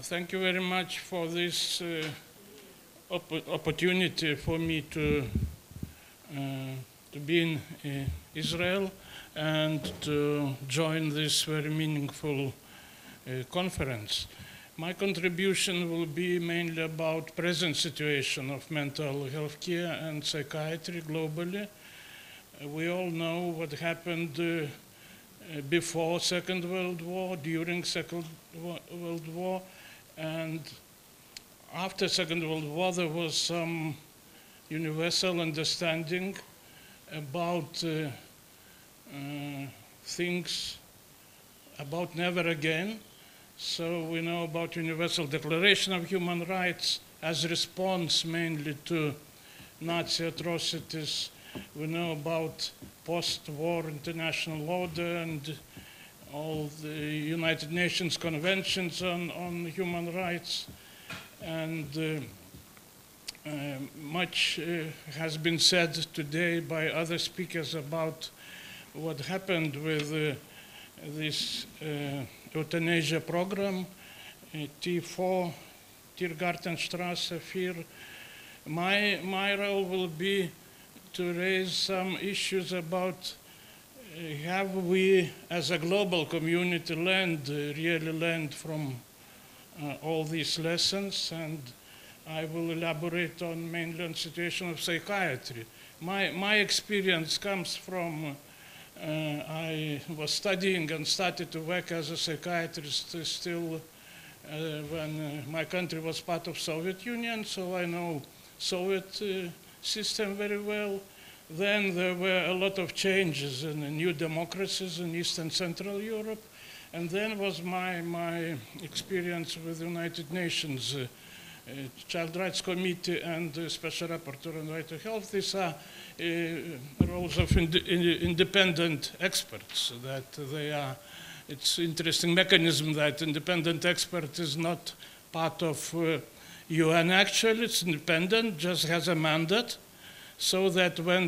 Thank you very much for this opportunity for me to be in Israel and to join this very meaningful conference. My contribution will be mainly about present situation of mental health care and psychiatry globally. We all know what happened before Second World War, during Second World War, and after Second World War there was some universal understanding about things about never again. So we know about Universal Declaration of Human Rights as response mainly to Nazi atrocities. We know about post-war international order and all the United Nations conventions on human rights. And much has been said today by other speakers about what happened with this euthanasia program, T4, Tiergartenstrasse 4. My role will be to raise some issues about have we as a global community really learned from all these lessons, and I will elaborate on mainly on situation of psychiatry. My experience comes from I was studying and started to work as a psychiatrist still when my country was part of Soviet Union, so I know Soviet system very well. Then there were a lot of changes in the new democracies in East and Central Europe, and then was my experience with the United Nations Child Rights Committee and Special Rapporteur on Right to Health. These are roles of independent experts. That they are. It's interesting mechanism that independent expert is not part of UN. Actually, it's independent, just has a mandate, so that when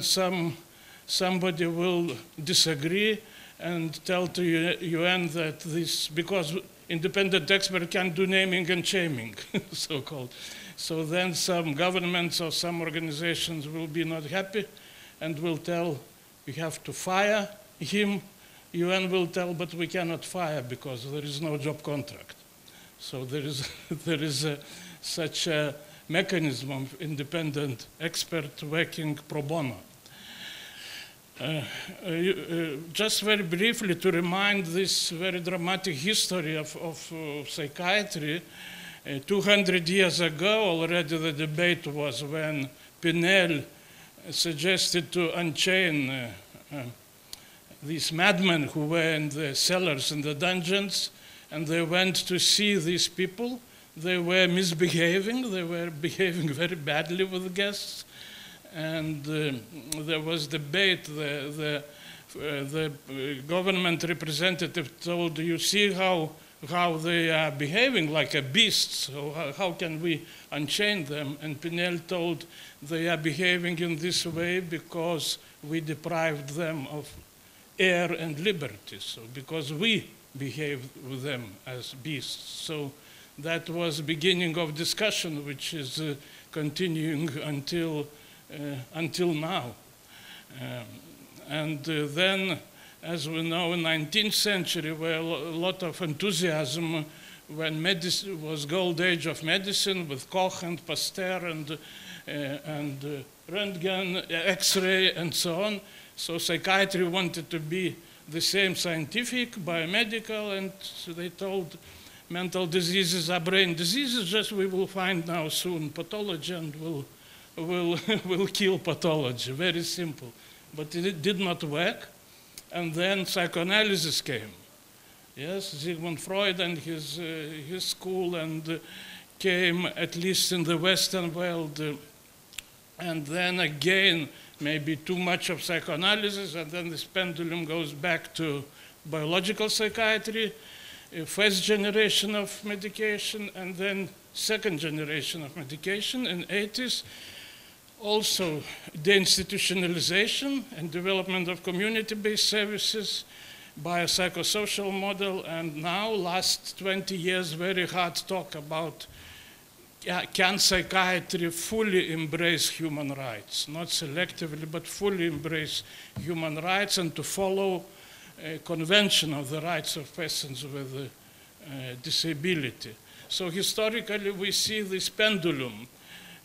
somebody will disagree and tell to UN that this, because independent expert can do naming and shaming, so-called. So then some governments or some organizations will be not happy and will tell, we have to fire him. UN will tell, but we cannot fire because there is no job contract. So there is such a mechanism of independent expert working pro bono. Just very briefly to remind this very dramatic history of psychiatry, 200 years ago already the debate was when Pinel suggested to unchain these madmen who were in the cellars and the dungeons, and they went to see these people. They were misbehaving, they were behaving very badly with the guests, and there was debate. The government representative told, you see how they are behaving like a beast, so how can we unchain them? And Pinel told, they are behaving in this way because we deprived them of air and liberty, so because we behaved with them as beasts. So that was the beginning of discussion, which is continuing until now. Then, as we know, in the 19th century, where a lot of enthusiasm when medicine was gold age of medicine with Koch and Pasteur and Röntgen, X-ray, and so on. So psychiatry wanted to be the same scientific, biomedical, and so they told mental diseases are brain diseases, just we will find now soon pathology and will kill pathology, very simple. But it did not work, and then psychoanalysis came. Yes, Sigmund Freud and his school, and came at least in the Western world, and then again maybe too much of psychoanalysis, and then this pendulum goes back to biological psychiatry, first generation of medication, and then second generation of medication in 80s. Also deinstitutionalization and development of community-based services, biopsychosocial model, and now, last 20 years, very hard talk about can psychiatry fully embrace human rights, not selectively, but fully embrace human rights and to follow a convention of the rights of persons with disability. So historically, we see this pendulum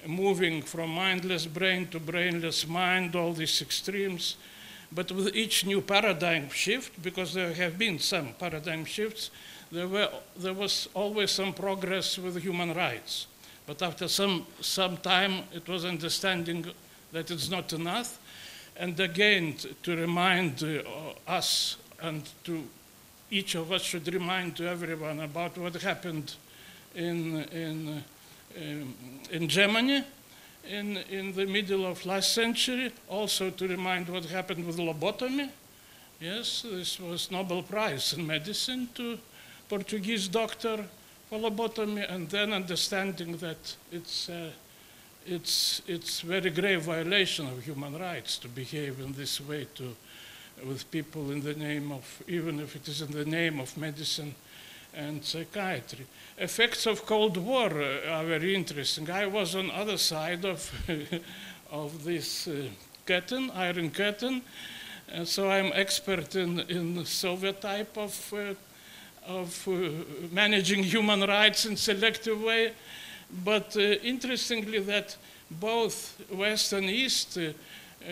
moving from mindless brain to brainless mind, all these extremes. But with each new paradigm shift, because there have been some paradigm shifts, there was always some progress with human rights. But after some time, it was understanding that it's not enough. And again, to remind us, and to each of us should remind to everyone about what happened in Germany in the middle of last century, also to remind what happened with lobotomy. Yes, this was Nobel Prize in medicine to Portuguese doctor for lobotomy, and then understanding that it's very grave violation of human rights to behave in this way with people in the name of, even if it is in the name of medicine and psychiatry. Effects of Cold War are very interesting. I was on other side of this curtain, iron curtain, and so I'm expert in Soviet type of managing human rights in selective way. But interestingly, that both West and East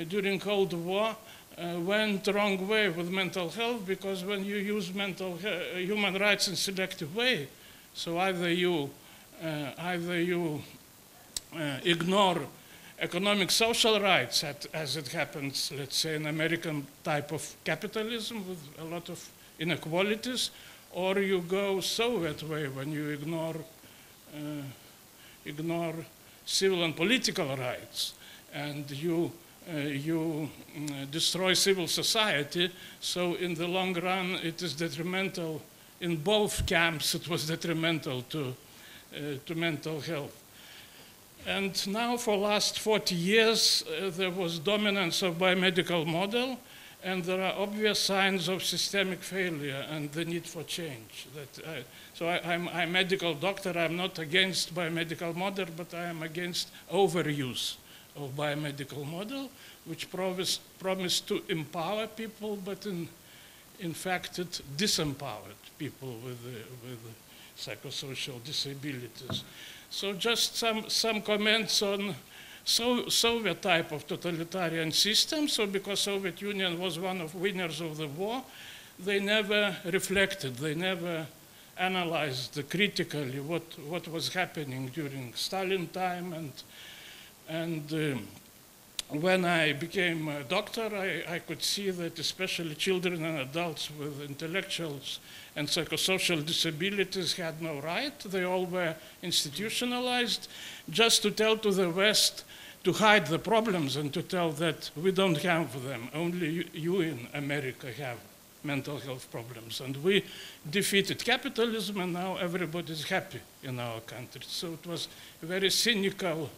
during Cold War went the wrong way with mental health, because when you use human rights in selective way, so either you ignore economic social rights, as it happens, let's say, in American type of capitalism with a lot of inequalities, or you go Soviet way when you ignore civil and political rights, and you destroy civil society. So in the long run, it is detrimental. In both camps, it was detrimental to mental health. And now for last 40 years, there was dominance of biomedical model, and there are obvious signs of systemic failure and the need for change. I'm a medical doctor. I'm not against biomedical model, but I am against overuse of biomedical model, which promised to empower people, but in fact it disempowered people with psychosocial disabilities. So just some comments on Soviet type of totalitarian system. So because Soviet Union was one of winners of the war, they never reflected, they never analyzed critically what was happening during Stalin time. And when I became a doctor, I could see that especially children and adults with intellectual and psychosocial disabilities had no right. They all were institutionalized just to tell to the West to hide the problems and to tell that we don't have them. Only you in America have mental health problems. And we defeated capitalism, and now everybody's happy in our country. So it was a very cynical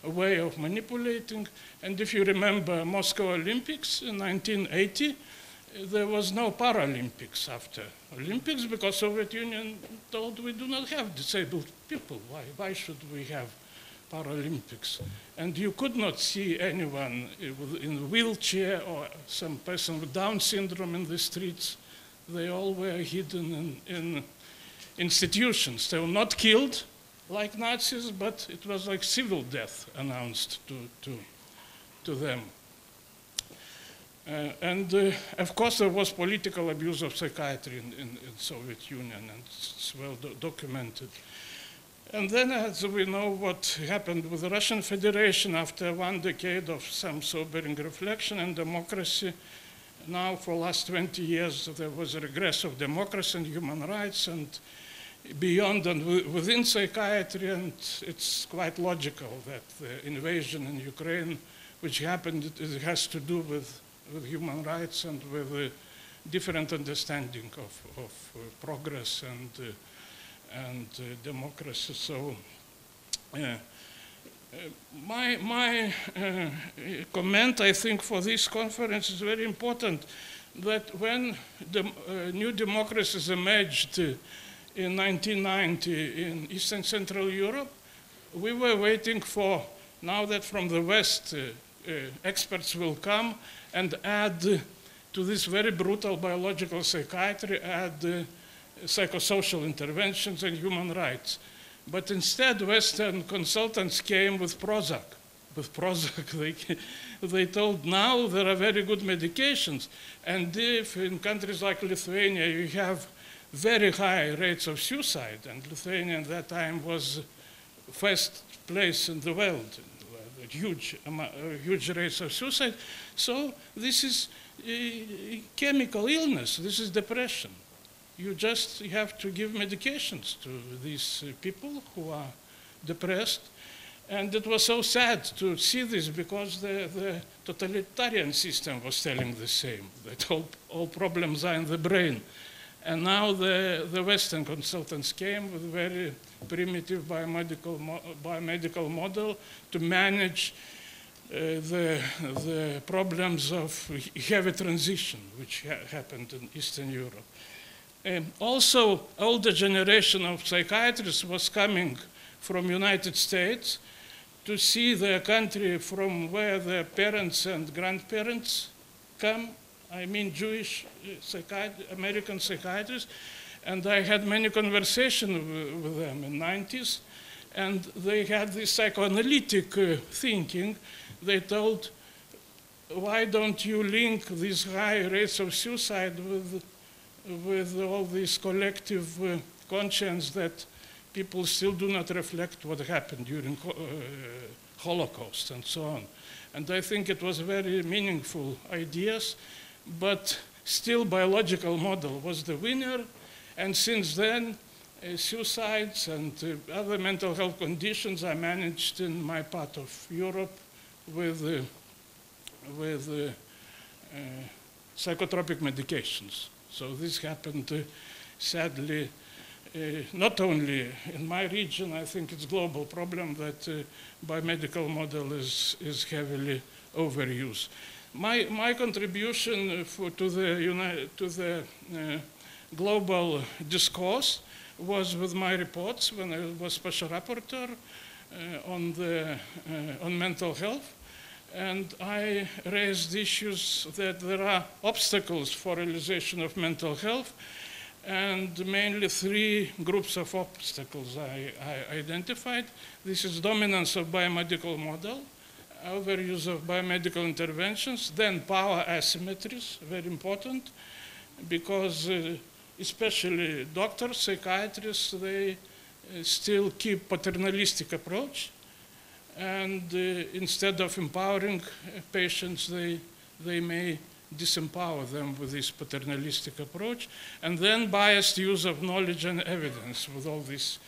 way of manipulating. And if you remember Moscow Olympics in 1980, there was no Paralympics after Olympics because Soviet Union told we do not have disabled people. Why should we have Paralympics? And you could not see anyone in a wheelchair or some person with Down syndrome in the streets. They all were hidden in institutions. They were not killed like Nazis, but it was like civil death announced to them. Of course, there was political abuse of psychiatry in Soviet Union, and it's well documented. And then, as we know what happened with the Russian Federation after 1 decade of some sobering reflection and democracy, now for the last 20 years, there was a regress of democracy and human rights, and beyond and within psychiatry, and it's quite logical that the invasion in Ukraine, which happened, it has to do with human rights and with a different understanding of progress and democracy. So My comment, I think, for this conference is very important, that when the new democracies emerged in 1990 in Eastern Central Europe, we were waiting for, now that from the West experts will come and add to this very brutal biological psychiatry, add psychosocial interventions and human rights. But instead, Western consultants came with Prozac. With Prozac, they told now there are very good medications. And if in countries like Lithuania you have very high rates of suicide, and Lithuania at that time was first place in the world, huge rates of suicide. So this is chemical illness, this is depression. You just have to give medications to these people who are depressed. And it was so sad to see this because the totalitarian system was telling the same, that all problems are in the brain. And now the Western consultants came with a very primitive biomedical model to manage the problems of heavy transition, which happened in Eastern Europe. Also, older generation of psychiatrists was coming from United States to see their country from where their parents and grandparents come. I mean Jewish American psychiatrists. And I had many conversations with them in the 90s. And they had this psychoanalytic thinking. They told, why don't you link these high rates of suicide with all this collective conscience that people still do not reflect what happened during Holocaust and so on. And I think it was very meaningful ideas, but still biological model was the winner. And since then, suicides and other mental health conditions are managed in my part of Europe with psychotropic medications. So this happened, sadly, not only in my region. I think it's a global problem that biomedical model is heavily overused. My contribution to the global discourse was with my reports when I was special rapporteur on mental health. And I raised issues that there are obstacles for realization of mental health, and mainly three groups of obstacles I identified. This is dominance of biomedical model, overuse of biomedical interventions, then power asymmetries, very important, because especially doctors, psychiatrists, they still keep paternalistic approach. And instead of empowering patients, they may disempower them with this paternalistic approach. And then biased use of knowledge and evidence with all this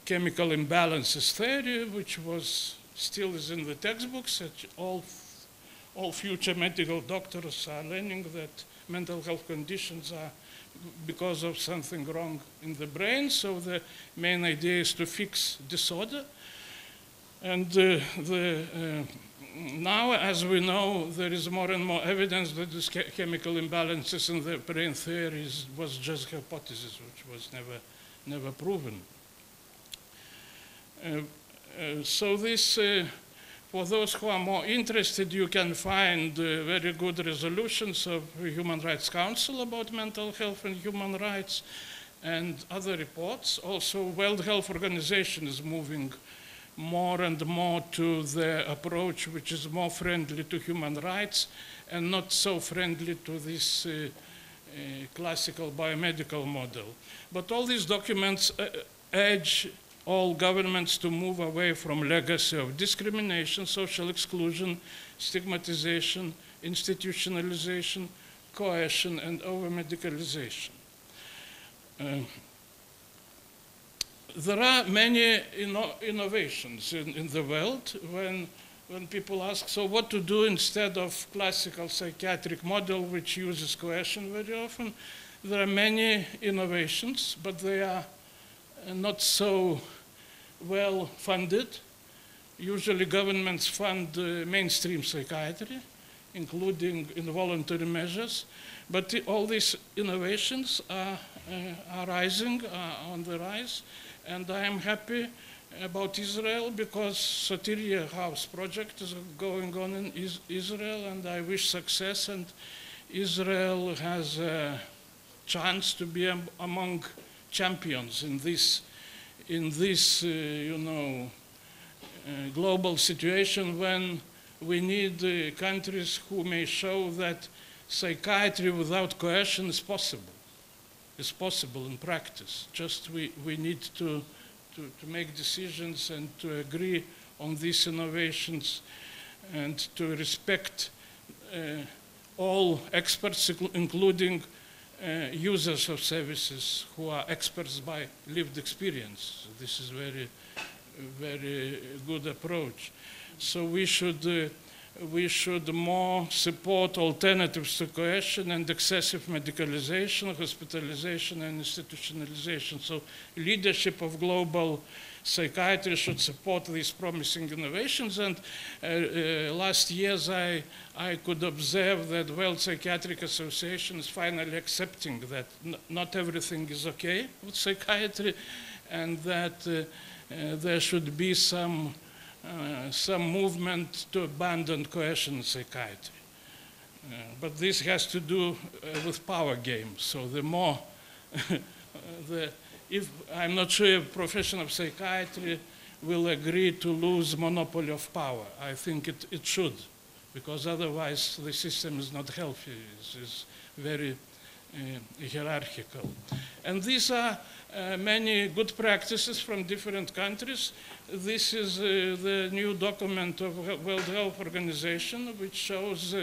chemical imbalances theory, which still is in the textbooks. All future medical doctors are learning that mental health conditions are because of something wrong in the brain. So the main idea is to fix disorder. And now, as we know, there is more and more evidence that this chemical imbalances in the brain theory was just hypothesis, which was never proven. So this, for those who are more interested, you can find very good resolutions of Human Rights Council about mental health and human rights and other reports. Also, World Health Organization is moving more and more to the approach which is more friendly to human rights and not so friendly to this classical biomedical model. But all these documents urge all governments to move away from legacy of discrimination, social exclusion, stigmatization, institutionalization, coercion, and over-medicalization. There are many innovations in the world when people ask, so what to do instead of classical psychiatric model which uses coercion very often? There are many innovations, but they are not so well funded. Usually governments fund mainstream psychiatry, including involuntary measures, but all these innovations are rising, are on the rise, and I am happy about Israel because Soteria House project is going on in Israel, and I wish success, and Israel has a chance to be among champions in this global situation when we need countries who may show that psychiatry without coercion is possible. It's possible in practice. Just we need to make decisions and to agree on these innovations and to respect all experts, including users of services who are experts by lived experience. This is very good approach. So we should more support alternatives to coercion and excessive medicalization, hospitalization, and institutionalization. So leadership of global psychiatry should support these promising innovations. And last years I could observe that World Psychiatric Association is finally accepting that not everything is okay with psychiatry, and that there should be some movement to abandon coercion in psychiatry. But this has to do with power games. So the more, I'm not sure if profession of psychiatry will agree to lose monopoly of power. I think it should, because otherwise the system is not healthy. It's very hierarchical. And these are many good practices from different countries. This is the new document of World Health Organization, which shows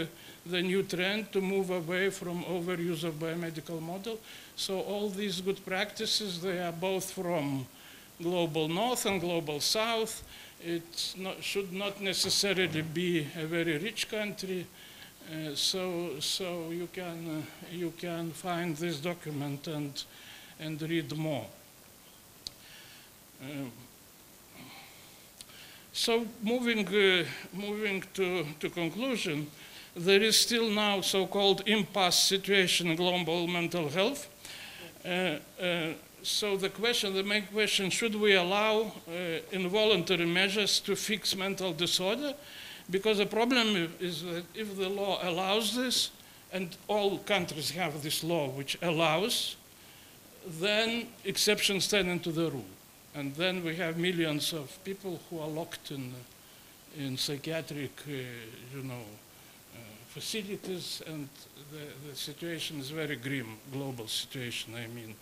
the new trend to move away from overuse of biomedical model. So all these good practices, they are both from global north and global south. It should not necessarily be a very rich country. So you can find this document and read more. So moving to conclusion, there is still now so-called impasse situation in global mental health. So the main question, should we allow involuntary measures to fix mental disorder? Because the problem is that if the law allows this, and all countries have this law which allows, then exceptions turn into the rule. And then we have millions of people who are locked in psychiatric facilities, and the situation is very grim, global situation, I mean.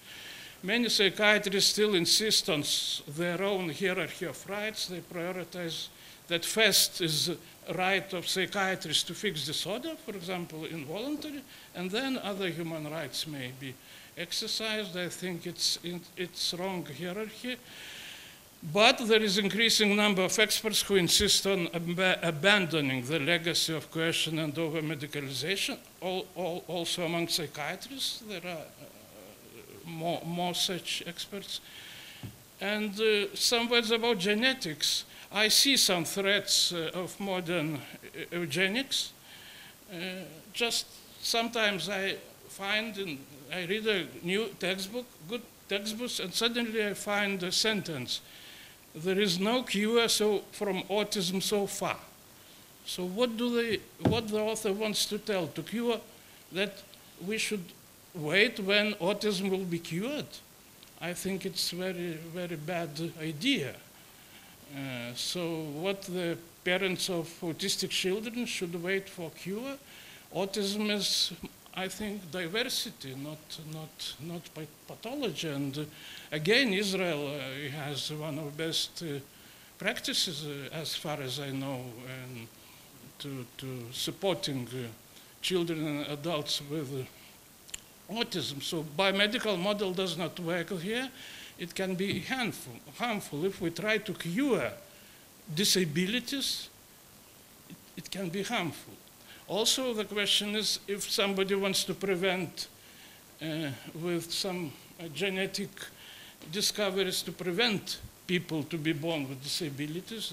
Many psychiatrists still insist on their own hierarchy of rights. They prioritize that first is right of psychiatrists to fix disorder, for example, involuntary, and then other human rights may be exercised. I think it's wrong hierarchy. But there is increasing number of experts who insist on abandoning the legacy of coercion and over-medicalization. Also among psychiatrists, there are more such experts. And some words about genetics. I see some threats of modern eugenics. Just sometimes I read a new textbook, good textbooks, and suddenly I find a sentence: there is no cure from autism so far. So what the author wants to tell? To cure that we should wait when autism will be cured? I think it's very, very bad idea. So what the parents of autistic children should wait for cure? Autism is, I think, diversity, not pathology. And again, Israel has one of the best practices, as far as I know, to supporting children and adults with autism. So biomedical model does not work here. It can be harmful. If we try to cure disabilities, it can be harmful. Also, the question is, if somebody wants to prevent with some genetic discoveries to prevent people to be born with disabilities.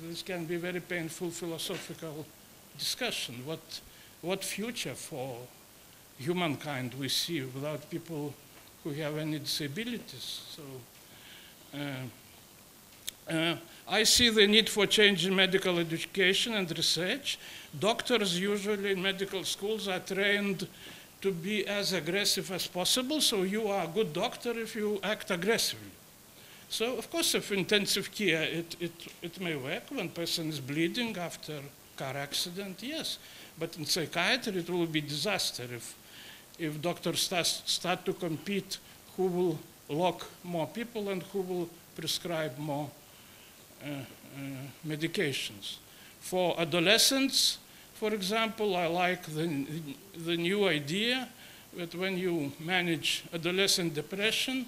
This can be very painful philosophical discussion. What future for humankind we see without people who have any disabilities? So I see the need for change in medical education and research. Doctors usually in medical schools are trained to be as aggressive as possible, so you are a good doctor if you act aggressively. So of course, if intensive care, it may work when person is bleeding after car accident, yes. But in psychiatry, it will be disaster if doctors start to compete who will lock more people and who will prescribe more medications. For adolescents, for example, I like the new idea that when you manage adolescent depression,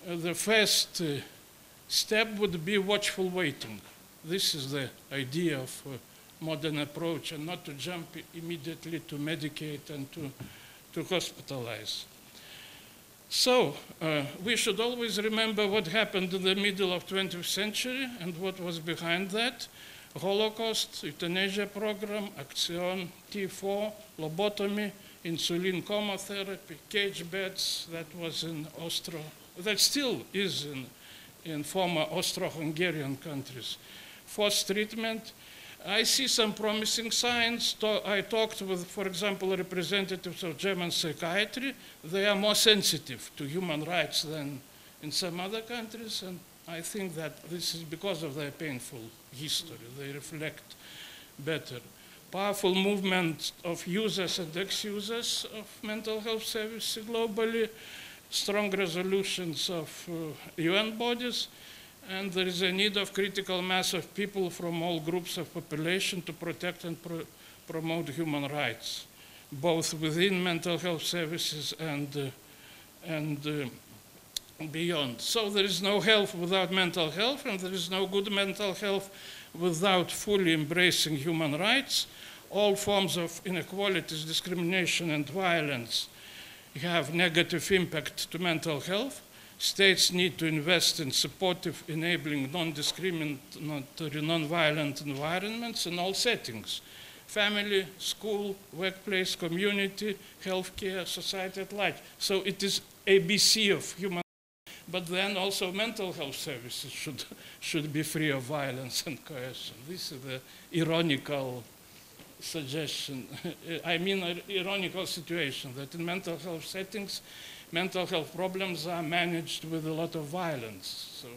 the first step would be watchful waiting. This is the idea of a modern approach, and not to jump immediately to medicate and to hospitalize. So we should always remember what happened in the middle of 20th century and what was behind that. Holocaust, euthanasia program, Action, T4, lobotomy, insulin coma therapy, cage beds, that was in that still is in former Austro-Hungarian countries. Forced treatment. I see some promising signs. I talked with, for example, representatives of German psychiatry. They are more sensitive to human rights than in some other countries, and I think that this is because of their painful history. They reflect better. Powerful movement of users and ex-users of mental health services globally, strong resolutions of UN bodies, and there is a need of critical mass of people from all groups of population to protect and promote human rights, both within mental health services and beyond. So there is no health without mental health, and there is no good mental health without fully embracing human rights. All forms of inequalities, discrimination, and violence have negative impact to mental health. States need to invest in supportive, enabling, non-discriminatory, non-violent environments in all settings: family, school, workplace, community, healthcare, society at large. So it is ABC of human. But then also mental health services should be free of violence and coercion. This is the ironical suggestion, I mean an ironical situation, that in mental health settings, mental health problems are managed with a lot of violence. So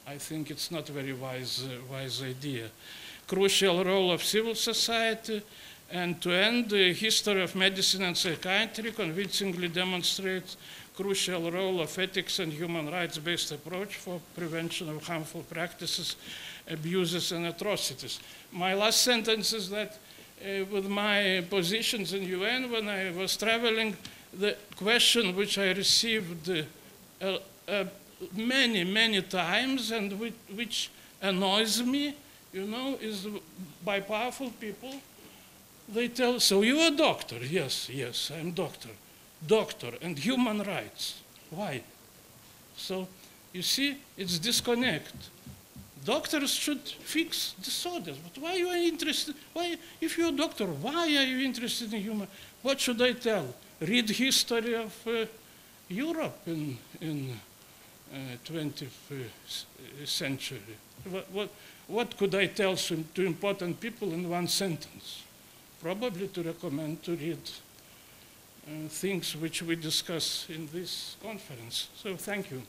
I think it's not a very wise idea. Crucial role of civil society, and to end, the history of medicine and psychiatry convincingly demonstrates crucial role of ethics and human rights-based approach for prevention of harmful practices, abuses, and atrocities. My last sentence is that with my positions in UN, when I was traveling, the question which I received many times and which annoys me, you know, is by powerful people. They tell, so you're a doctor? Yes, I'm doctor. Doctor and human rights. Why? So you see, it's disconnect. Doctors should fix disorders, but why are you interested? Why, if you're a doctor, why are you interested in human? What should I tell? Read history of Europe in 20th century. What could I tell to important people in one sentence? Probably to recommend to read things which we discuss in this conference. So thank you.